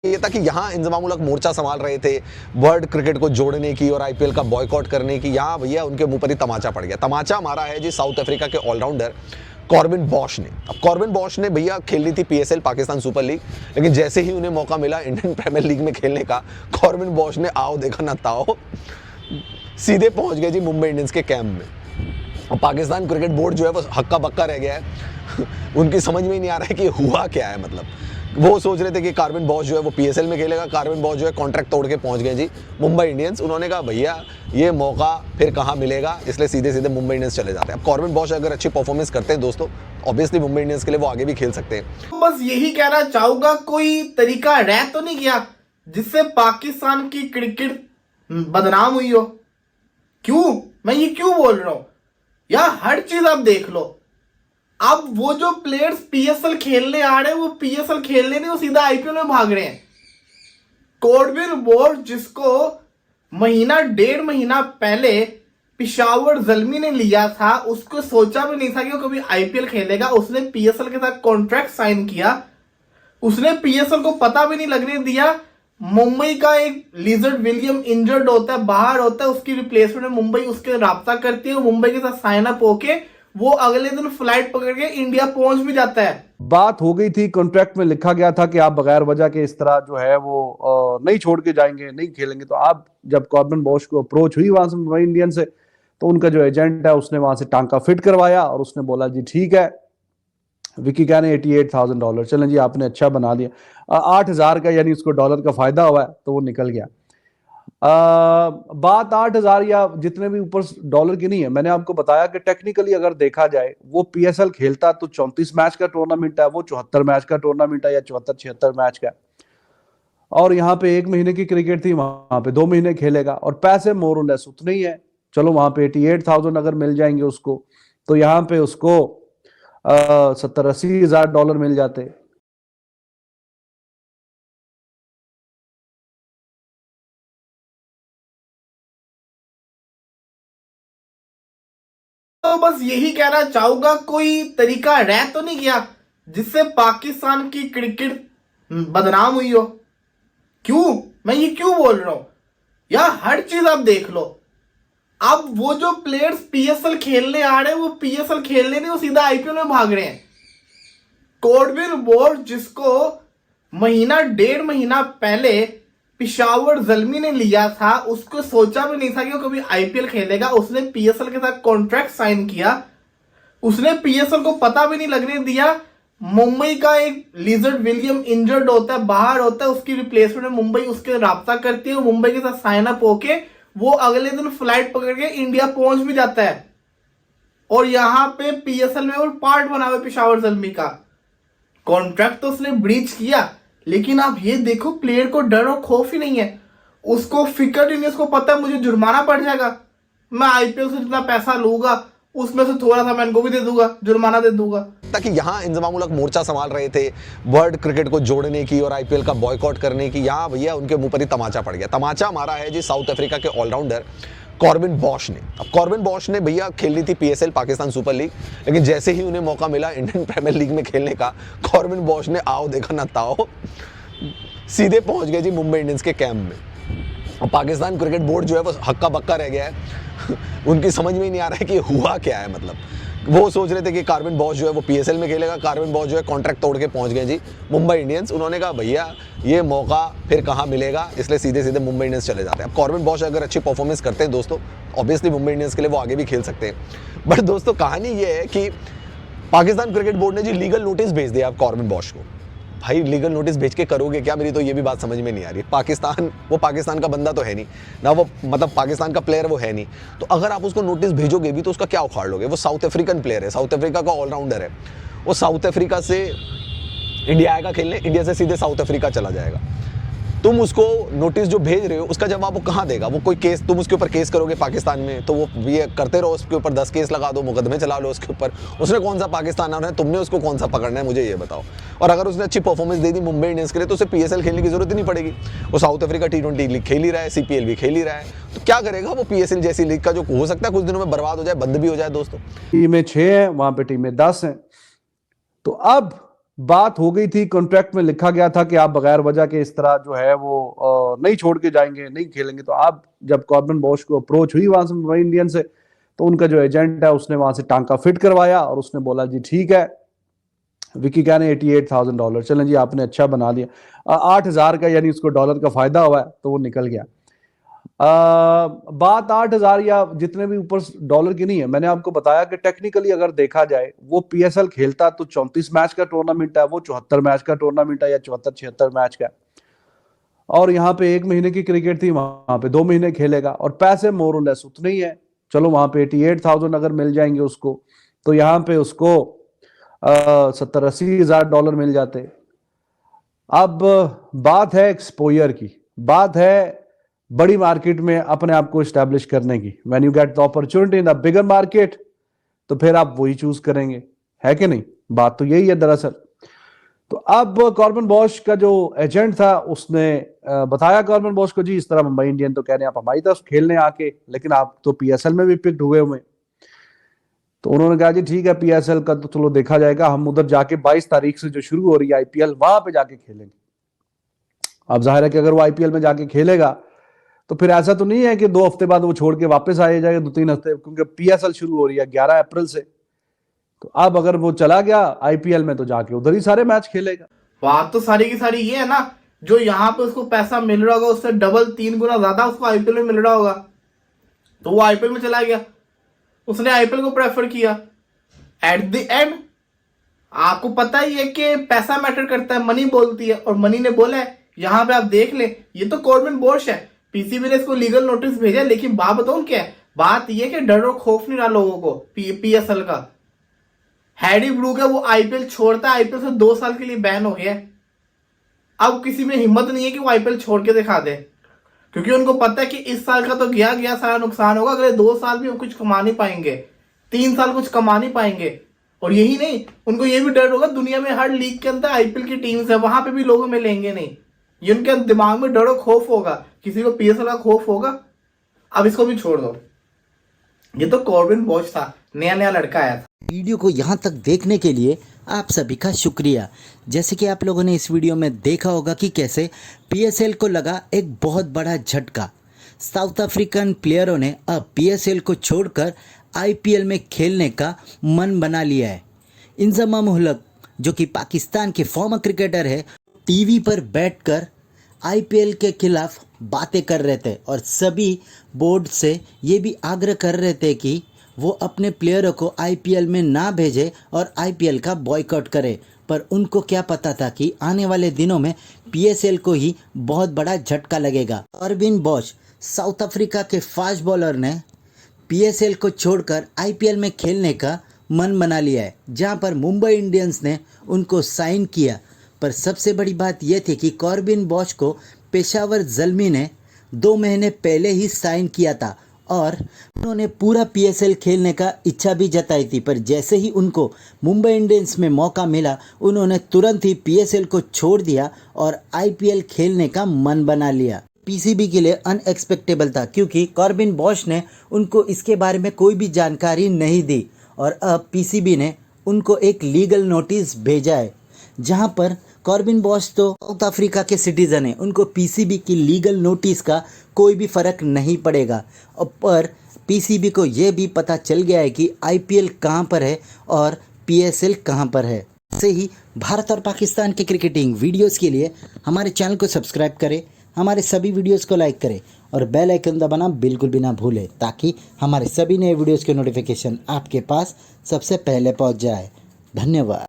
ये था कि यहाँ इंजमामुल हक मोर्चा संभाल रहे थे वर्ल्ड क्रिकेट को जोड़ने की और आईपीएल का बॉयकॉट करने की। यहाँ भैया उनके मुंह पर ही तमाचा पड़ गया। तमाचा मारा है जी साउथ अफ्रीका के ऑलराउंडर कॉर्बिन बॉश ने। अब कॉर्बिन बॉश ने भैया खेलनी थी पीएसएल पाकिस्तान सुपर लीग, लेकिन जैसे ही उन्हें मौका मिला इंडियन प्रीमियर लीग में खेलने का, कॉर्बिन बॉश ने आओ देखा ना ताओ सीधे पहुंच गए जी मुंबई इंडियंस के कैंप में। और पाकिस्तान क्रिकेट बोर्ड जो है वो हक्का बक्का रह गया है उनकी समझ में ही नहीं आ रहा है कि हुआ क्या है। मतलब वो सोच रहे थे कि कार्बिन बॉश जो है वो पीएसएल में खेलेगा, कार्बिन बॉश जो है कॉन्ट्रैक्ट तोड़ के पहुंच गए जी मुंबई इंडियंस। उन्होंने कहा भैया ये मौका फिर कहाँ मिलेगा, इसलिए सीधे सीधे मुंबई इंडियंस चले जाते हैं। अब कार्बिन बॉश अगर अच्छी परफॉर्मेंस करते हैं दोस्तों, ऑब्वियसली मुंबई इंडियंस के लिए वो आगे भी खेल सकते हैं। बस यही कहना चाहूंगा, कोई तरीका रह तो नहीं गया जिससे पाकिस्तान की क्रिकेट बदनाम हुई हो। क्यों मैं ये क्यों बोल रहा हूं यार, हर चीज आप देख लो। अब वो जो प्लेयर्स पीएसएल खेलने आ रहे हैं वो पीएसएल खेलने नहीं, वो सीधा आईपीएल में भाग रहे हैं। कॉर्बिन बॉश जिसको डेढ़ महीना पहले पिशावर ज़ल्मी ने लिया था, उसको सोचा भी नहीं था कि वो कभी आईपीएल खेलेगा। उसने पीएसएल के साथ कॉन्ट्रैक्ट साइन किया, उसने पीएसएल को पता भी नहीं लगने दिया। मुंबई का एक लिजर्ड विलियम इंजर्ड होता है, बाहर होता है, उसकी रिप्लेसमेंट में मुंबई उसके राब्ता करती है। मुंबई के साथ साइन अप होके वो अगले दिन फ्लाइट पकड़ के इंडिया पहुंच भी जाता है। बात हो गई थी, कॉन्ट्रैक्ट में लिखा गया था कि आप बगैर वजह के इस तरह जो है वो नहीं छोड़ के जाएंगे, नहीं खेलेंगे। तो आप जब कॉर्बिन बॉश को अप्रोच हुई वहां से मुंबई इंडियंस से, तो उनका जो एजेंट है उसने वहां से टांका फिट करवाया और उसने बोला जी ठीक है, विकी कहने $88,000, चलें जी आपने अच्छा बना दिया। 8,000 का यानी उसको डॉलर का फायदा हुआ है, तो वो निकल गया। बात 8,000 या जितने भी ऊपर डॉलर की नहीं है। मैंने आपको बताया कि टेक्निकली अगर देखा जाए वो पीएसएल खेलता तो 34 मैच का टूर्नामेंट है, वो 74 मैच का टूर्नामेंट है या 74-76 मैच का। और यहाँ पे 1 महीने की क्रिकेट थी, वहां पे 2 महीने खेलेगा और पैसे मोर और लेस उतने ही है। चलो वहां पे 88,000 अगर मिल जाएंगे उसको, तो यहाँ पे उसको 70-80 हजार डॉलर मिल जाते। तो बस यही कहना चाहूंगा, कोई तरीका रह तो नहीं गया जिससे पाकिस्तान की क्रिकेट बदनाम हुई हो। क्यों मैं ये क्यों बोल रहा हूं यार, हर चीज आप देख लो। अब वो जो प्लेयर्स पीएसएल खेलने आ रहे हैं वो पीएसएल खेलने नहीं, वो सीधा आईपीएल में भाग रहे हैं। कॉर्बिन बॉश जिसको डेढ़ महीना पहले पिशावर ज़ल्मी ने लिया था, उसको सोचा भी नहीं था कि वो कभी आईपीएल खेलेगा। उसने पीएसएल के साथ कॉन्ट्रैक्ट साइन किया, उसने पीएसएल को पता भी नहीं लगने दिया। मुंबई का एक लिजर्ड विलियम इंजर्ड होता है, बाहर होता है, उसकी रिप्लेसमेंट में मुंबई उसके राब्ता करती है। मुंबई के साथ साइन अप होके वो अगले दिन फ्लाइट पकड़ के इंडिया पहुंच भी जाता है। और यहां पे पीएसएल में वो पार्ट बना हुआ पिशावर ज़ल्मी का। कॉन्ट्रैक्ट तो उसने ब्रीच किया, लेकिन आप ये देखो प्लेयर को डर और खौफ ही नहीं है। उसको फिक्र ही नहीं, उसको पता है मुझे जुर्माना पड़ जाएगा, मैं आईपीएल से जितना पैसा लूंगा उसमें से थोड़ा सा मैं इनको भी दे दूंगा, जुर्माना दे दूंगा। ताकि यहाँ इंजमामुल हक मोर्चा संभाल रहे थे वर्ल्ड क्रिकेट को जोड़ने की और आईपीएल का बॉयकॉट करने की। यहाँ भैया उनके मुंह पर ही तमाचा पड़ गया। तमाचा मारा है जी साउथ अफ्रीका के ऑलराउंडर कॉर्बिन बॉश ने। अब कॉर्बिन बॉश ने भैया खेलनी थी पीएसएल पाकिस्तान सुपर लीग, लेकिन जैसे ही उन्हें मौका मिला इंडियन प्रीमियर लीग में खेलने का, कॉर्बिन बॉश ने आओ देखा ना ताओ सीधे पहुंच गए जी मुंबई इंडियंस के कैंप में। और पाकिस्तान क्रिकेट बोर्ड जो है वो हक्का बक्का रह गया है उनकी समझ में ही नहीं आ रहा है कि हुआ क्या है। मतलब वो सोच रहे थे कि कार्बिन बॉश जो है वो पीएसएल में खेलेगा, कार्बिन बॉश जो है कॉन्ट्रैक्ट तोड़ के पहुंच गए जी मुंबई इंडियंस। उन्होंने कहा भैया ये मौका फिर कहाँ मिलेगा, इसलिए सीधे सीधे मुंबई इंडियंस चले जाते हैं। अब कार्बिन बॉश अगर अच्छी परफॉर्मेंस करते हैं दोस्तों, ऑब्वियसली मुंबई इंडियंस के लिए वो आगे भी खेल सकते हैं। बट दोस्तों कहानी ये है कि पाकिस्तान क्रिकेट बोर्ड ने जी लीगल नोटिस भेज दिया अब कार्बिन बॉश को। भाई लीगल नोटिस भेज के करोगे क्या, मेरी तो ये भी बात समझ में नहीं आ रही। वो पाकिस्तान का बंदा तो है नहीं ना, वो मतलब पाकिस्तान का प्लेयर वो है नहीं। तो अगर आप उसको नोटिस भेजोगे भी तो उसका क्या उखाड़ लोगे। वो साउथ अफ्रीकन प्लेयर है, साउथ अफ्रीका का ऑलराउंडर है। वो साउथ अफ्रीका से इंडिया आएगा खेलने, इंडिया से सीधे साउथ अफ्रीका चला जाएगा। तुम उसको नोटिस जो भेज रहे हो उसका जवाब वो कहाँ देगा। वो कोई केस, तुम उसके ऊपर केस करोगे पाकिस्तान में, तो वो ये करते रहो, उसके ऊपर 10 केस लगा दो, मुकदमे चला लो उसके ऊपर। उसने कौन सा पाकिस्तान आना है, तुमने उसको कौन सा पकड़ना है, मुझे ये बताओ। और अगर उसने अच्छी परफॉर्मेंस दे दी मुंबई इंडियंस के लिए, तो उसे पीएसएल खेलने की जरूरत ही नहीं पड़ेगी। वो साउथ अफ्रीका T20 लीग खेल ही रहा है, सीपीएल भी खेल ही रहा है, तो क्या करेगा वो पीएसएल जैसी लीग का, जो हो सकता है कुछ दिनों में बर्बाद हो जाए, बंद भी हो जाए। दोस्तों टीमें 6 हैं, वहां पे टीमें 10 हैं। तो अब बात हो गई थी, कॉन्ट्रैक्ट में लिखा गया था कि आप बगैर वजह के इस तरह जो है वो नहीं छोड़ के जाएंगे, नहीं खेलेंगे। तो आप जब कॉर्बिन बॉश को अप्रोच हुई वहां से मुंबई इंडियन से, तो उनका जो एजेंट है उसने वहां से टांका फिट करवाया और उसने बोला जी ठीक है, विकी कहने $88,000, चलें जी आपने अच्छा बना दिया। 8,000 का यानी उसको डॉलर का फायदा हुआ है, तो वो निकल गया। बात 8,000 या जितने भी ऊपर डॉलर की नहीं है। मैंने आपको बताया कि टेक्निकली अगर देखा जाए, वो पीएसएल खेलता तो 34 मैच का टूर्नामेंट है, वो 74 मैच का टूर्नामेंट है या 74-76 मैच का। और यहाँ पे 1 महीने की क्रिकेट थी, वहां पे 2 महीने खेलेगा और पैसे मोर और लेस उतने ही है। चलो वहां पे 88,000 अगर मिल जाएंगे उसको, तो यहाँ पे उसको 70-80 हजार डॉलर मिल जाते। अब बात है एक्सपोजर की, बात है बड़ी मार्केट में अपने आप को स्टैब्लिश करने की। When you get the opportunity in the bigger market, तो फिर आप वही चूज करेंगे, है कि नहीं? बात तो यही है दरअसल। तो अब कॉर्बिन बॉश का जो एजेंट था उसने बताया कॉर्बिन बॉश को, जी इस तरह मुंबई इंडियन तो कह रहे हैं आप हमारी तरफ खेलने आके, लेकिन आप तो पीएसएल में भी पिक्ड हुए हुए। तो उन्होंने कहा जी ठीक है, पीएसएल का तो चलो देखा जाएगा, हम उधर जाके 22 तारीख से जो शुरू हो रही है आईपीएल, वहां पे जाके खेलेंगे। अब जाहिर है कि अगर वो आईपीएल में जाके खेलेगा तो फिर ऐसा तो नहीं है कि 2 हफ्ते बाद वो छोड़ के वापस आ जाएगा, 2-3 हफ्ते, क्योंकि पीएसएल शुरू हो रही है 11 अप्रैल से। तो अब अगर वो चला गया आईपीएल में, तो जाके उधर ही सारे मैच खेलेगा। बात तो सारी की सारी ये है ना, जो यहाँ पे उसको पैसा मिल रहा होगा उससे डबल 3 गुना ज्यादा उसको आईपीएल में मिल रहा होगा, तो वो आईपीएल में चला गया, उसने आईपीएल को प्रेफर किया। एट द एंड आपको पता ही है कि पैसा मैटर करता है, मनी बोलती है, और मनी ने बोला है। यहाँ पे आप देख ले, ये तो कॉर्बिन बॉश है, पीसीबी ने इसको लीगल नोटिस भेजा, लेकिन बात बताऊं क्या है, बात ये कि डर और खौफ नहीं रहा लोगों को पीएसएल का। हैडी ब्रूक है, वो आईपीएल छोड़ता है, आईपीएल से 2 साल के लिए बैन हो गया। अब किसी में हिम्मत नहीं है कि वो आईपीएल छोड़ के दिखा दे, क्योंकि उनको पता है कि इस साल का तो गया सारा नुकसान होगा, अगले 2 साल भी हम कुछ कमा नहीं पाएंगे, 3 साल कुछ कमा नहीं पाएंगे। और यही नहीं, उनको ये भी डर होगा दुनिया में हर लीग के अंदर आईपीएल की टीम्स है, वहां पे भी लोगों में लेंगे नहीं। ये उनके दिमाग में डर और खौफ होगा, किसी को पीएसएल का खौफ होगा। अब इसको भी छोड़ दो, ये तो कॉर्बिन बॉश था, नया नया लड़का आया था। वीडियो को यहाँ तक देखने के लिए आप सभी का शुक्रिया। जैसे कि आप लोगों ने इस वीडियो में देखा होगा कि कैसे पीएसएल को लगा एक बहुत बड़ा झटका। साउथ अफ्रीकन प्लेयरों ने अब पीएसएल को छोड़कर आईपीएल में खेलने का मन बना लिया है। इंजमाम उल हक, जो कि पाकिस्तान के फॉर्मर क्रिकेटर है, टीवी पर बैठकर आईपीएल के खिलाफ बातें कर रहे थे और सभी बोर्ड से ये भी आग्रह कर रहे थे कि वो अपने प्लेयरों को आईपीएल में ना भेजे और आईपीएल का बॉयकॉट करे। पर उनको क्या पता था कि आने वाले दिनों में पीएसएल को ही बहुत बड़ा झटका लगेगा। कॉर्बिन बॉश, साउथ अफ्रीका के फास्ट बॉलर ने पीएसएल को छोड़कर आईपीएल में खेलने का मन बना लिया है, जहां पर मुंबई इंडियंस ने उनको साइन किया। पर सबसे बड़ी बात यह थी कि कॉर्बिन बॉश को पेशावर ज़ल्मी ने 2 महीने पहले ही साइन किया था और उन्होंने पूरा पीएसएल खेलने का इच्छा भी जताई थी। पर जैसे ही उनको मुंबई इंडियंस में मौका मिला, उन्होंने तुरंत ही पीएसएल को छोड़ दिया और आईपीएल खेलने का मन बना लिया। पीसीबी के लिए अनएक्सपेक्टेबल था, क्योंकि कॉर्बिन बॉश ने उनको इसके बारे में कोई भी जानकारी नहीं दी और अब पीसीबी ने उनको एक लीगल नोटिस भेजा है, जहां पर कॉर्बिन बॉश तो साउथ अफ्रीका के सिटीजन हैं, उनको पीसीबी की लीगल नोटिस का कोई भी फ़र्क नहीं पड़ेगा। पर पीसीबी को ये भी पता चल गया है कि आईपीएल कहां पर है और पीएसएल कहां पर है। ऐसे ही भारत और पाकिस्तान के क्रिकेटिंग वीडियोस के लिए हमारे चैनल को सब्सक्राइब करें, हमारे सभी वीडियोस को लाइक करें और बेल आइकन दबाना बिल्कुल भी ना भूलें, ताकि हमारे सभी नए वीडियोस के नोटिफिकेशन आपके पास सबसे पहले पहुंच जाए। धन्यवाद।